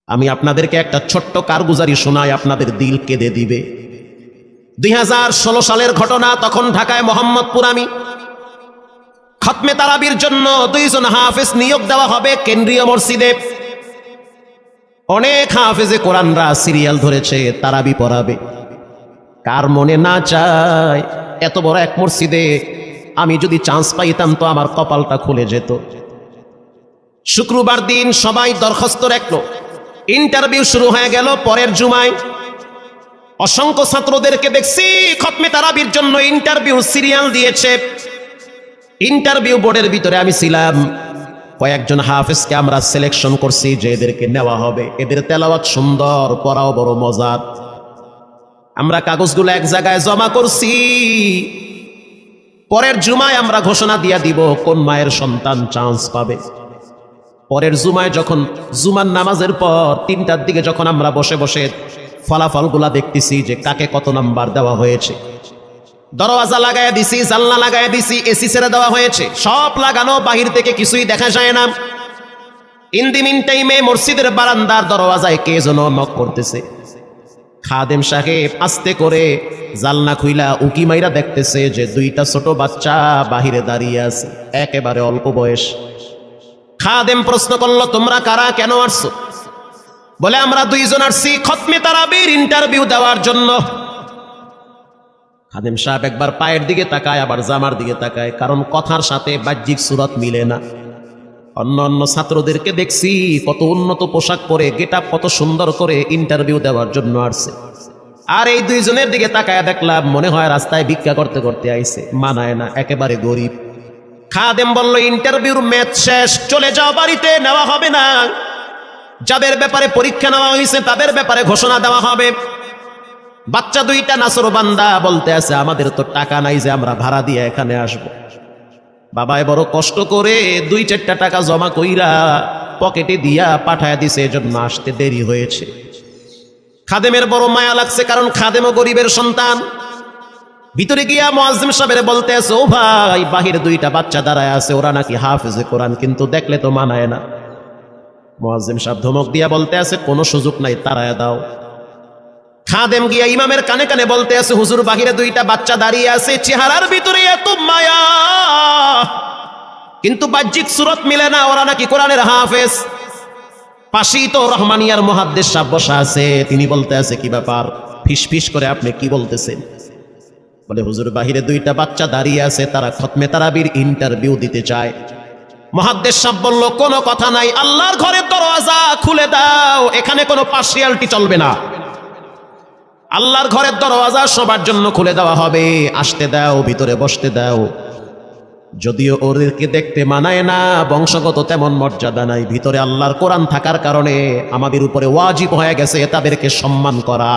আমি আপনাদেরকে একটা ছোট্ট কারগুজারি শোনাই, আপনাদের দিল কেঁদে দিবে। 2016 সালের ঘটনা। তখন ঢাকায় মোহাম্মদপুর আমি খতমে তারাবির জন্য 2 জন হাফেজ নিয়োগ দেওয়া হবে কেন্দ্রীয় মসজিদে। অনেক হাফেজে কোরআনরা সিরিয়াল ধরেছে, তারাবি পড়াবে। কার মনে না চায় এত বড় এক মসজিদে আমি যদি চান্স পাইতাম তো আমার কপালটা খুলে যেত। শুক্রবার দিন সবাই দরখাস্ত রাখলো, ইন্টারভিউ শুরু হয়ে গেল। পরের জুমায় অসংখ্য ছাত্রদেরকে দেখছি খতমে তারাবির জন্য ইন্টারভিউ সিরিয়াল দিয়েছে। ইন্টারভিউ বোর্ডের ভিতরে আমি ছিলাম। কয়েকজন হাফেজকে আমরা সিলেকশন করছি যে এদেরকে নেওয়া হবে। এদের তেলাওয়াত সুন্দর, পড়াও বড় মজার। আমরা কাগজগুলো এক জায়গায় জমা করছি। পরের জুমায় আমরা ঘোষণা দিয়ে দিব কোন মায়ের সন্তান চান্স পাবে। পরের জুমায় যখন জুমার নামাজের পর 3টার দিকে যখন আমরা বসে বসে ফলাফলগুলা দেখতেছি যে কাকে কত নাম্বার দেওয়া হয়েছে, দরওয়াজা লাগায় দিছি, জানলা লাগায় দিছি, এসি ছেড়ে দেওয়া হয়েছে, সব লাগানো, বাহির থেকে কিছুই দেখা যায় না। ইন দি মিন টাইমে মসজিদের বারান্দার দরওয়াজায় কে যেন নক করতেছে। খাদেম সাহেব আস্তে করে জালনা খুইলা উকি মাইরা দেখতেছে যে 2টা ছোট বাচ্চা বাহিরে দাঁড়িয়ে আছে, একেবারে অল্প বয়স। খাদেম প্রশ্ন করলো, তোমরা কারা, কেন আসছো? বলে, আমরা 2 জন আসছি খতমে তারাবির ইন্টারভিউ দেওয়ার জন্য। খাদেম সাহেব একবার পায়ের দিকে তাকায়, আবার জামার দিকে তাকায়, কারণ কথার সাথে বাহ্যিক সুরত মিলে না। অন্য অন্য ছাত্রদেরকে দেখছি কত উন্নত পোশাক পরে, গেটআপ কত সুন্দর করে ইন্টারভিউ দেওয়ার জন্য আসছে। আর এই 2 জনের দিকে তাকায় দেখলাম মনে হয় রাস্তায় ভিক্ষা করতে করতে আইছে, মানায় না, একেবারে গরিব। খাদেম বলল, ইন্টারভিউর ম্যাচ শেষ, চলে যাও বাড়িতে, নেওয়া হবে না। যাদের ব্যাপারে পরীক্ষা নেওয়া হয়েছে তাদের ব্যাপারে ঘোষণা দেওয়া হবে। বাচ্চা 2টা নাসরবান্দা বলতে আছে, আমাদের তো টাকা নাই যে আমরা ভাড়া দিয়ে এখানে আসব। বাবায় বড় কষ্ট করে 2-4টা টাকা জমা কইরা পকেটে দিয়া পাঠায় দিছে, এজন্য আসতে দেরি হয়েছে। খাদেমের বড় মায়া লাগছে, কারণ খাদেমও গরিবের সন্তান। ভিতরে গিয়া মুয়াজ্জিম সাহেবের বলতে আছে, ও ভাই, বাহিরে 2টা বাচ্চা দাঁড়ায় আছে, ওরা নাকি হাফেজে কোরআন, কিন্তু দেখলে তো মানায় না। মুয়াজ্জিম সাহেব ধমক দিয়া বলতে আছে, কোনো সুযোগ নাই, তাড়ায় দাও। খাদেম গিয়া ইমামের কানে কানে বলতে আছে, হুজুর, বাহিরে 2টা বাচ্চা দাঁড়িয়ে আছে, চেহারার ভিতরে এত মায়া, কিন্তু বাহ্যিক সুরত মিলে না, ওরা নাকি কোরআনের হাফেজ। পাশেই তো রহমানিয়ার মুহাদ্দিস সাহেব বসা আছে, তিনি বলতে আছে, কি ব্যাপার, ফিস ফিস করে আপনি কি বলতেছেন? বলে, হুজুর, বাহিরে 2টা বাচ্চা দাঁড়িয়ে আছে, তারা খতমে তারাবির ইন্টারভিউ দিতে চায়। মুহাদ্দিস সাহেব বলল, কোনো কথা নাই, আল্লাহর ঘরের দরওয়াজা খুলে দাও, এখানে কোনো পার্সিয়ালিটি চলবে না। আল্লাহর ঘরের দরওয়াজা সবার জন্য খুলে দেওয়া হবে, আসতে দাও, ভিতরে বসতে দাও। যদিও ওদেরকে দেখতে মানায় না, বংশগত তেমন মর্যাদা নাই, ভিতরে আল্লাহর কোরআন থাকার কারণে আমাদের উপরে ওয়াজিব হয়ে গেছে তাদেরকে সম্মান করা।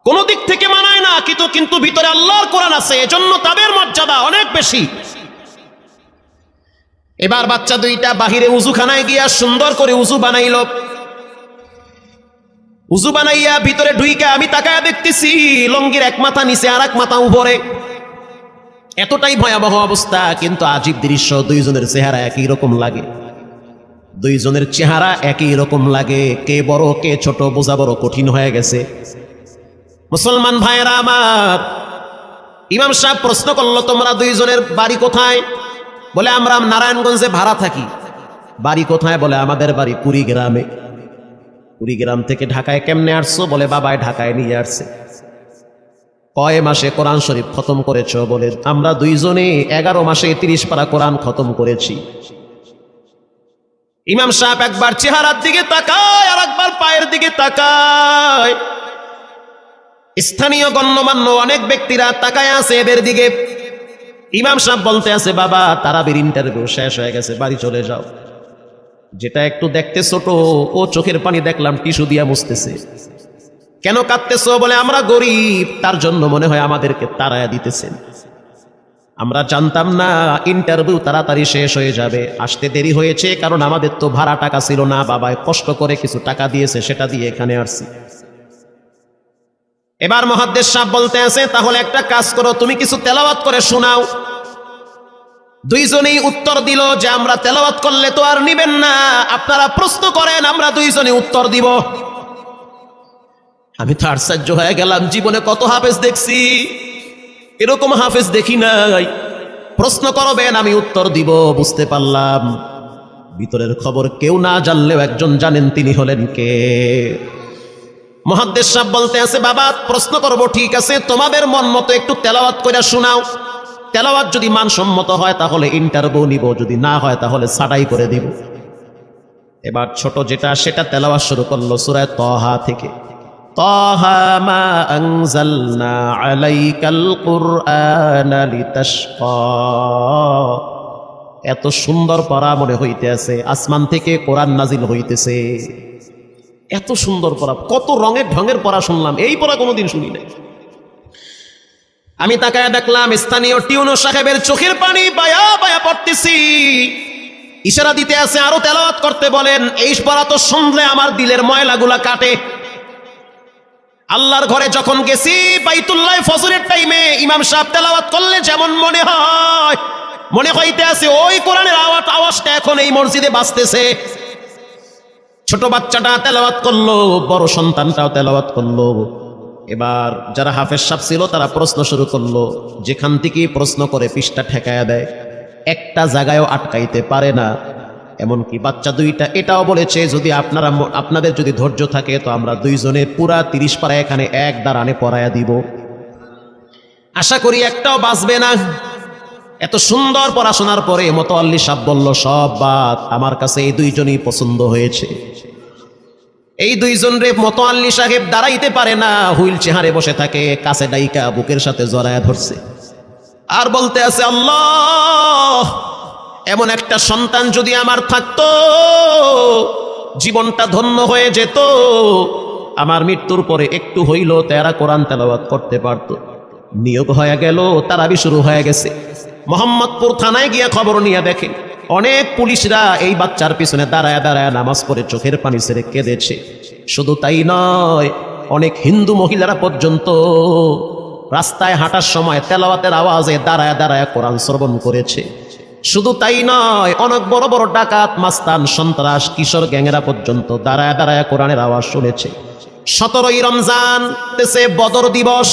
কোন দিক থেকে মানায় না, কিন্তু ভিতরে আল্লাহর কোরআন আছে, এজন্য তাদের মর্যাদা অনেক বেশি। এবার বাচ্চা 2টা বাহিরে উজুখানায় গিয়া সুন্দর করে উজু বানাইল। উজু বানাইয়া ভিতরে ঢুইকা আমি তাকায়া দেখতেছি লঙ্গির এক মাথা নিচে আর এক মাথা উপরে, এতটাই ভয়াবহ অবস্থা। কিন্তু আজীব দৃশ্য, 2 জনের চেহারা একই রকম লাগে। 2 জনের চেহারা একই রকম লাগে, কে বড় কে ছোট বোঝা বড় কঠিন হয়ে গেছে। মুসলমান ভাইয়েরা আমার, ইমাম সাহেব প্রশ্ন করলো, তোমরা 2 জনের বাড়ি কোথায়? বলে, আমরা নারায়ণগঞ্জে ভাড়া থাকি। বাড়ি কোথায়? বলে, আমাদের বাড়ি কুড়িগ্রামে। কুড়িগ্রাম থেকে ঢাকায় কেমনে আসছো? বলে, বাবায় ঢাকায় নিয়ে আসছে। কয় মাসে কোরআন শরীফ খতম করেছো? বলে, আমরা 2 জনে 11 মাসে 30 পারা কোরআন খতম করেছি। ইমাম সাহেব একবার চেহারার দিকে তাকায় আর একবার পায়ের দিকে তাকায়। স্থানীয় গণ্যমান্য অনেক ব্যক্তিরা তাকায় আছে এদের দিকে। ইমাম সাহেব বলতে আছে, বাবা, তারাবির ইন্টারভিউ শেষ হয়ে গেছে, বাড়ি চলে যাও। যেটা একটু দেখতে ছোট, ও চোখের পানি দেখলাম টিস্যু দিয়া মুছতেছে। কেন কাঁদতেছো? বলে, আমরা গরিব, তার জন্য মনে হয় আমাদেরকে তাড়ায়া দিতেছেন। আমরা জানতাম না ইন্টারভিউ তাড়াতাড়ি শেষ হয়ে যাবে, আসতে দেরি হয়েছে, কারণ আমাদের তো ভাড়া টাকা ছিল না, বাবায় কষ্ট করে কিছু টাকা দিয়েছে, সেটা দিয়ে এখানে আসছি। এবার মুহাদ্দিস সাহেব বলতে আছে, তাহলে একটা কাজ করো, তুমি কিছু তেলাওয়াত করে শোনাও। দুইজনেই উত্তর দিল যে আমরা তেলাওয়াত করলে তো আর নিবেন না, আপনারা প্রশ্ন করেন, আমরা দুইজনে উত্তর দিব। আমি তো আশ্চর্য হয়ে গেলাম, জীবনে কত হাফেজ দেখছি, এরকম হাফেজ দেখি নাই। প্রশ্ন করবেন, আমি উত্তর দিব। বুঝতে পারলাম ভিতরের খবর কেউ না জানলেও একজন জানেন, তিনি হলেন কে? মুহাদ্দিস সাহেব বলতে আছে, বাবা প্রশ্ন করব ঠিক আছে, তোমাদের মন মতো একটু তেলাওয়াত করে শোনাও। তেলাওয়াত যদি মানসম্মত হয় তাহলে ইন্টারভিউ নিব, যদি না হয় তাহলে ছাঁটাই করে দিব। এবার ছোট যেটা সেটা তেলাওয়াত শুরু করলো সূরা তাহা থেকে। তাহা মা আনজালনা আলাইকাল কুরআনা লিতাশকা। এত সুন্দর পড়া মনে হইতে আছে, আসমান থেকে কোরআন নাজিল হইতেছে। এত সুন্দর পড়া, কত রঙের ঢঙের পড়া শুনলাম, এই পড়া কোনোদিন শুনি নাই। আমি তাকায় দেখলাম স্থানীয় টিউনো সাহেবের চোখের পানি বায়া বায়া পড়তেছি, ইশারা দিতে আছে আরো তেলাওয়াত করতে বলেন। এই পড়া তো শুনলে আমার দিলের ময়লাগুলা কাটে। আল্লাহর ঘরে যখন গেছি, বাইতুল্লাহ ফজরের টাইমে ইমাম সাহেব তেলাওয়াত করলে যেমন মনে হয়, মনে হইতে আছে ওই কোরআনের আওয়াজটা এখন এই মসজিদে বাজতেছে। ছোট বাচ্চাটা তেলাওয়াত করলো, বড় সন্তানটাও তেলাওয়াত করলো। এবার যারা হাফেজ সাহেব ছিল তারা প্রশ্ন শুরু করলো, যেখান থেকে প্রশ্ন করে পৃষ্ঠা ঠেকায়া দেয়, একটা জায়গায়ও আটকাইতে পারে না। এমনকি বাচ্চা দুইটা এটাও বলেছে, যদি আপনাদের যদি ধৈর্য থাকে তো আমরা দুইজনে পুরা 30 পারা এখানে এক দাঁড়ানে পড়ায়া দিব। আশা করি একটাও বাঁচবে না। এত সুন্দর পড়াশোনার পরে মোতাল্লি সাহেব বলল, সব বাদ, আমার কাছে এই দুইজনই পছন্দ হয়েছে। এই দুইজন রে মোতাল্লি সাহেব দাঁড়াইতে পারে না, হুইল চেহারে বসে থাকে, কাছে ডাইকা বুকের সাথে জড়ায়া ধরছে আর বলতে আছে, আল্লাহ এমন একটা সন্তান যদি আমার থাকতো, জীবনটা ধন্য হয়ে যেত। আমার মৃত্যুর পরে একটু হইল তারা কোরআন তেলাওয়াত করতে পারত। নিয়োগ হয়ে গেল, তারাবি শুরু হয়ে গেছে। মোহাম্মদপুর থানায় গিয়ে খবর নিয়ে দেখে অনেক পুলিশরা এই বাচ্চার পিছনে দাঁড়ায় দাঁড়ায় নামাজ পড়ে চোখের পানি ছেড়ে কেঁদেছে। শুধু তাই নয়, অনেক হিন্দু মহিলারা পর্যন্ত রাস্তায় হাঁটার সময় তেলাওয়াতের আওয়াজে দাঁড়ায় দাঁড়ায় কোরআন শ্রবণ করেছে। শুধু তাই নয়, অনেক বড় বড় ডাকাত, মাস্তান, সন্ত্রাস, কিশোর গ্যাংরা পর্যন্ত দাঁড়ায় দাঁড়ায় কোরআনের আওয়াজ শুনেছে। 17ই রমজান দেশে বদর দিবস,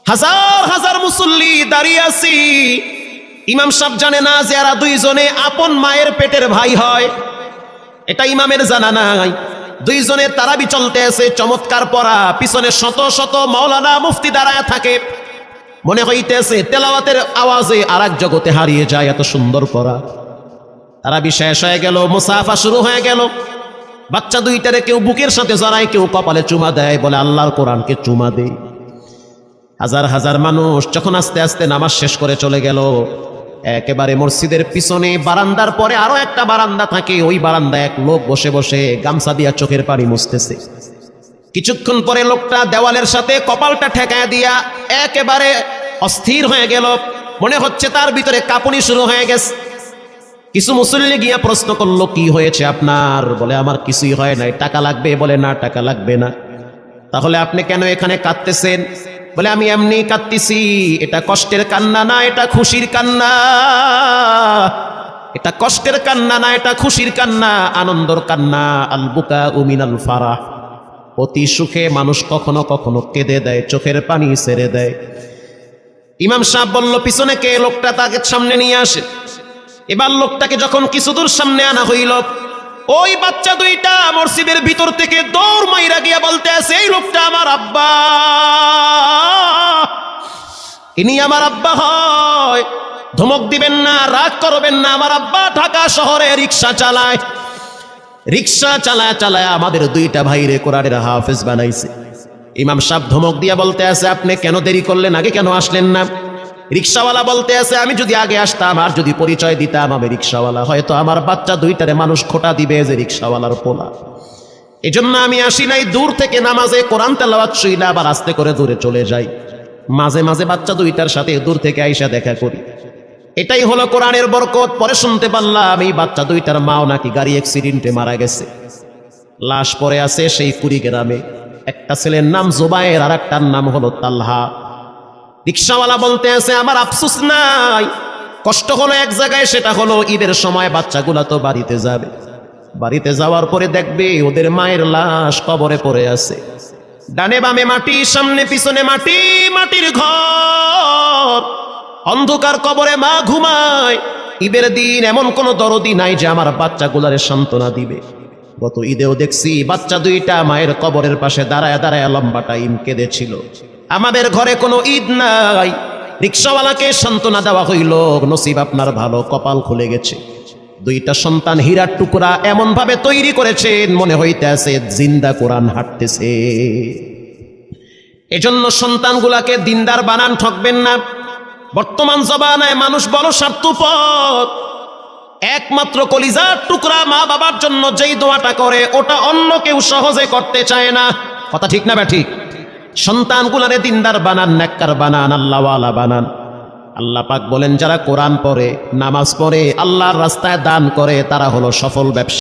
হাজার হাজার মুসল্লি দাঁড়িয়ে আছি। ইমাম সাহেব জানে না যে এরা দুইজনে আপন মায়ের পেটের ভাই হয়, এটা ইমামের জানা নাই। দুইজনে তারাবি চলতে আছে, চমৎকার পড়া, পিছনে শত শত মাওলানা মুফতি দাঁড়ায় থাকে। মনে হইতেছে তেলাওয়াতের আওয়াজে আর এক জগতে হারিয়ে যায়, এত সুন্দর পড়া। তারাবি শেষ হয়ে গেল, মুসাফা শুরু হয়ে গেল। বাচ্চা দুইটারে কেউ বুকের সাথে জড়ায়, কেউ কপালে চুমা দেয়, বলে আল্লাহর কোরআনকে চুমা দেই। হাজার হাজার মানুষ যখন আস্তে আস্তে নামাজ শেষ করে চলে গেল, একেবারে মসজিদের পিছনে বারান্দার পরে আরো একটা বারান্দা থাকে, ওই বারান্দায় এক লোক বসে বসে গামছা দিয়া চোখের পানি মুছতেছে। কিছুক্ষণ পরে লোকটা দেওয়ালের সাথে কপালটা ঠেকায় দিয়া একেবারে অস্থির হয়ে গেল, মনে হচ্ছে তার ভিতরে কাঁপুনি শুরু হয়ে গেছে। কিছু মুসল্লি গিয়া প্রশ্ন করলো, কি হয়েছে আপনার? বলে আমার কিছুই হয় নাই। টাকা লাগবে? বলে না, টাকা লাগবে না। তাহলে আপনি কেন এখানে কাঁদতেছেন? বলে আমি এমনি কাঁদতেছি, এটা কষ্টের কান্না না, এটা খুশির কান্না। এটা কষ্টের কান্না না, এটা খুশির কান্না, আনন্দর কান্না। আল বুকা মিনাল ফারাহ। অতি সুখে মানুষ কখনো কখনো কেঁদে দেয়, চোখের পানি ছেড়ে দেয়। ইমাম সাহেব বলল, পিছনে কে? লোকটা তাকে সামনে নিয়ে আসে। এবার লোকটাকে যখন কিছু দূর সামনে আনা হইল, ওই বাচ্চা দুইটা মসজিদের ভিতর থেকে দৌড় মাইরা গিয়া বলতে আছে, এই লোকটা আমার আব্বা, ইনি আমার আব্বা হয়। ধমক দিবেন না, রাগ করবেন না, আমার আব্বা ঢাকা শহরে রিক্সা চালায়। রিক্সা চালায় চালায় আমাদের দুইটা ভাইরে কোরআনের হাফেজ বানাইছে। ইমাম সাহেব ধমক দিয়া বলতে আছে, আপনি কেন দেরি করলেন? আগে কেন আসলেন না? রিক্সাওয়ালা বলতে আছে, আমি যদি আগে আসতাম আর যদি পরিচয় দিতাম আমি রিক্সাওয়ালা, হয়তো আমার বাচ্চা দুইটারে মানুষ খোটা দিবে যে রিক্সাওয়ালার পোলা। এজন্য আমি আসি নাই। দূর থেকে নামাজে কোরআন তেলাওয়াত শুইলা আবার আস্তে করে দূরে চলে যাই। মাঝে মাঝে বাচ্চা দুইটার সাথে দূর থেকে আইসা দেখা করি। এটাই হলো কোরআনের বরকত। পরে শুনতে পারলাম এই বাচ্চা দুইটার মাও নাকি গাড়ি অ্যাক্সিডেন্টে মারা গেছে। লাশ পড়ে আছে সেই কুড়িগ্রামে। একটা ছেলের নাম জুবায়ের, আর একটার নাম হলো তালহা। রিক্সাওয়ালা বলতে আছে, আমার আফসোস নাই, কষ্ট হলো এক জায়গায়, সেটা হলো ঈদের সময় বাচ্চাগুলা তো বাড়িতে যাবে, বাড়িতে যাওয়ার পরে দেখবে ওদের মায়ের লাশ কবরে পড়ে আছে, ডানে বামে মাটি, সামনে পিছনে মাটি, মাটির ঘর, অন্ধকার কবরে মা ঘুমায়। ঈদের দিন এমন কোন দরদি নাই যে আমার বাচ্চাগুলারে সান্ত্বনা দিবে। গত ঈদেও দেখছি বাচ্চা দুইটা মায়ের কবরের পাশে দাঁড়ায় দাঁড়ায় লম্বা টাইম কেঁদেছিল। আমাদের ঘরে কোনো ঈদ নাই, রিক্সাওয়ালাকে সান্ত্বনা দেওয়া হইল, নসিব আপনার ভালো, কপাল খুলে গেছে। দুইটা সন্তান হীরার টুকরা এমন ভাবে তৈরি করেছেন মনে হইতে আছে জিন্দা কোরআন হাঁটতেছে। এজন্য সন্তানগুলাকে দিনদার বানান, ঠকবেন না। বর্তমান জমানায় মানুষ বড় স্বার্থপর, একমাত্র কলিজার টুকরা মা বাবার জন্য যেই দোয়াটা করে ওটা অন্য কেউ সহজে করতে চায় না। কথা ঠিক না বা ঠিক? সন্তানগুলারে দিনদার বানান, নেককার বানান, আল্লাহওয়ালা বানান। আল্লাহ পাক বলেন যারা কোরআন পড়ে, নামাজ পড়ে, আল্লাহর রাস্তায় দান করে তারা হলো সফল ব্যবসা।